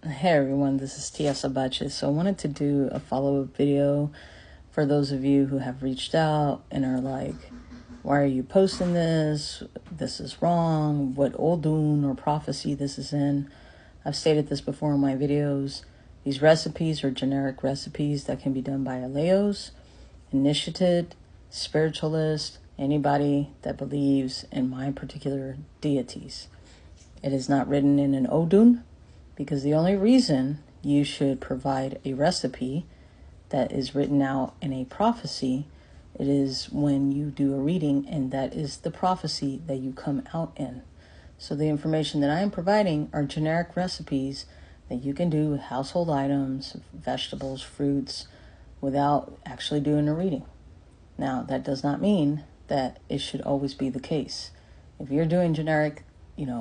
Hey everyone, this is Tia Sabache. So I wanted to do a follow-up video for those of you who have reached out and are like, why are you posting this? This is wrong. What Oldun or prophecy this is in. I've stated this before in my videos. These recipes are generic recipes that can be done by aleos, initiated, spiritualist, anybody that believes in my particular deities. It is not written in an Odun, because the only reason you should provide a recipe that is written out in a prophecy, it is when you do a reading, and that is the prophecy that you come out in. So the information that I am providing are generic recipes that you can do with household items, vegetables, fruits, without actually doing a reading. Now, that does not mean that it should always be the case. If you're doing generic,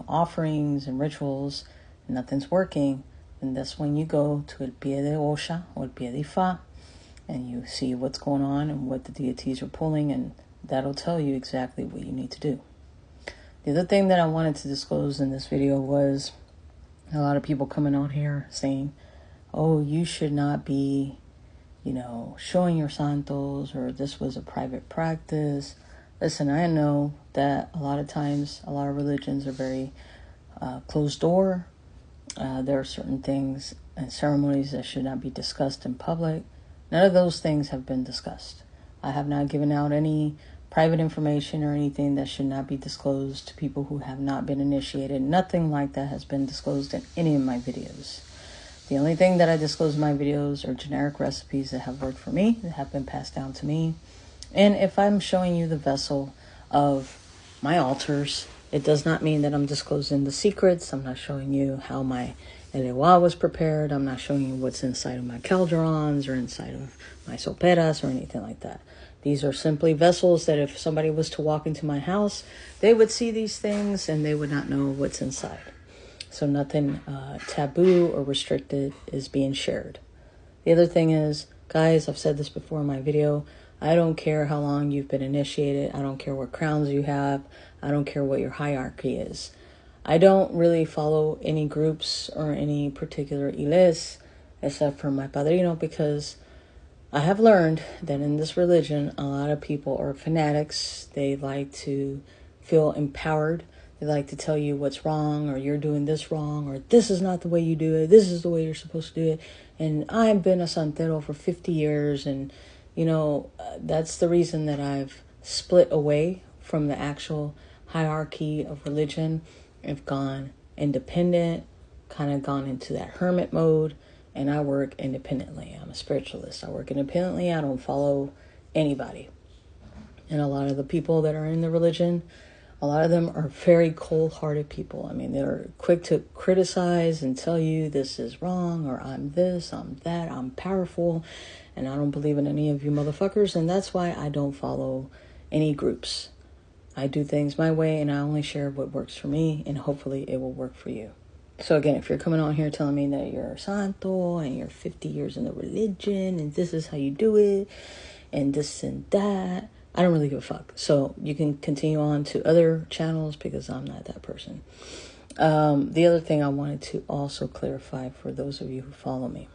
offerings and rituals, nothing's working, then that's when you go to El Pie de Osha or El Pie de Fa, and you see what's going on and what the deities are pulling, and that'll tell you exactly what you need to do. The other thing that I wanted to disclose in this video was a lot of people coming out here saying, oh, you should not be, showing your santos, or this was a private practice. Listen, I know that a lot of times, a lot of religions are very closed door. There are certain things and ceremonies that should not be discussed in public. None of those things have been discussed. I have not given out any private information or anything that should not be disclosed to people who have not been initiated. Nothing like that has been disclosed in any of my videos. The only thing that I disclose in my videos are generic recipes that have worked for me, that have been passed down to me. And if I'm showing you the vessel of my altars, it does not mean that I'm disclosing the secrets. I'm not showing you how my elewa was prepared. I'm not showing you what's inside of my caldrons or inside of my soperas or anything like that. These are simply vessels that if somebody was to walk into my house, they would see these things and they would not know what's inside. So nothing taboo or restricted is being shared. The other thing is, guys, I've said this before in my video, I don't care how long you've been initiated. I don't care what crowns you have. I don't care what your hierarchy is. I don't really follow any groups or any particular iles except for my padrino, because I have learned that in this religion, a lot of people are fanatics. They like to feel empowered. They like to tell you what's wrong, or you're doing this wrong, or this is not the way you do it. This is the way you're supposed to do it. And I've been a santero for 50 years, and that's the reason that I've split away from the actual hierarchy of religion. I've gone independent, kind of gone into that hermit mode, and I work independently. I'm a spiritualist. I work independently. I don't follow anybody. And a lot of the people that are in the religion, a lot of them are very cold-hearted people. I mean, they're quick to criticize and tell you this is wrong, or I'm this, I'm that, I'm powerful, and I don't believe in any of you motherfuckers, and that's why I don't follow any groups. I do things my way, and I only share what works for me, and hopefully it will work for you. So again, if you're coming on here telling me that you're a santo, and you're 50 years in the religion, and this is how you do it, and this and that, I don't really give a fuck. So you can continue on to other channels, because I'm not that person. The other thing I wanted to also clarify for those of you who follow me.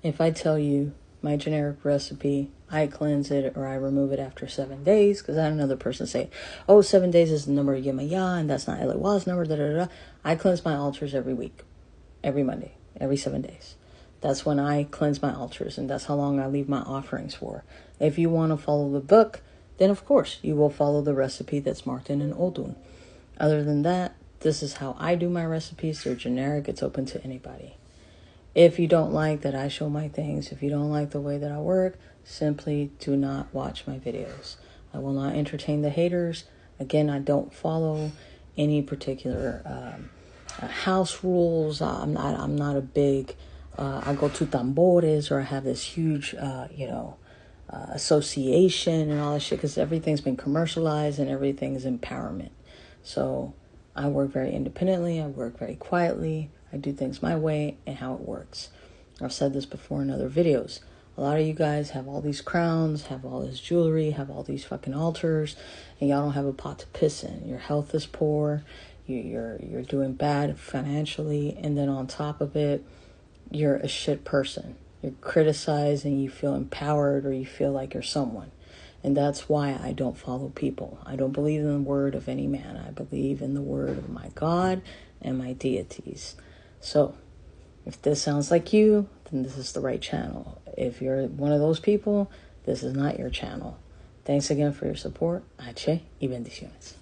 If I tell you my generic recipe, I cleanse it or I remove it after 7 days, because I had another person say, oh, 7 days is the number of Yemaya, and that's not Elewa's number, da-da-da. I cleanse my altars every week, every Monday, every 7 days. That's when I cleanse my altars, and that's how long I leave my offerings for. If you want to follow the book, then of course you will follow the recipe that's marked in an Odun. Other than that, this is how I do my recipes. They're generic. It's open to anybody. If you don't like that I show my things, if you don't like the way that I work, simply do not watch my videos. I will not entertain the haters. Again, I don't follow any particular house rules. I'm not a big, I go to tambores, or I have this huge, association and all that shit, because everything's been commercialized and everything is empowerment. So I work very independently. I work very quietly. I do things my way and how it works. I've said this before in other videos. A lot of you guys have all these crowns, have all this jewelry, have all these fucking altars, and y'all don't have a pot to piss in. Your health is poor. You're doing bad financially, and then on top of it, you're a shit person. You're criticized and you feel empowered, or you feel like you're someone. And that's why I don't follow people. I don't believe in the word of any man. I believe in the word of my God and my deities. So if this sounds like you, then this is the right channel. If you're one of those people, this is not your channel. Thanks again for your support. H y bendiciones.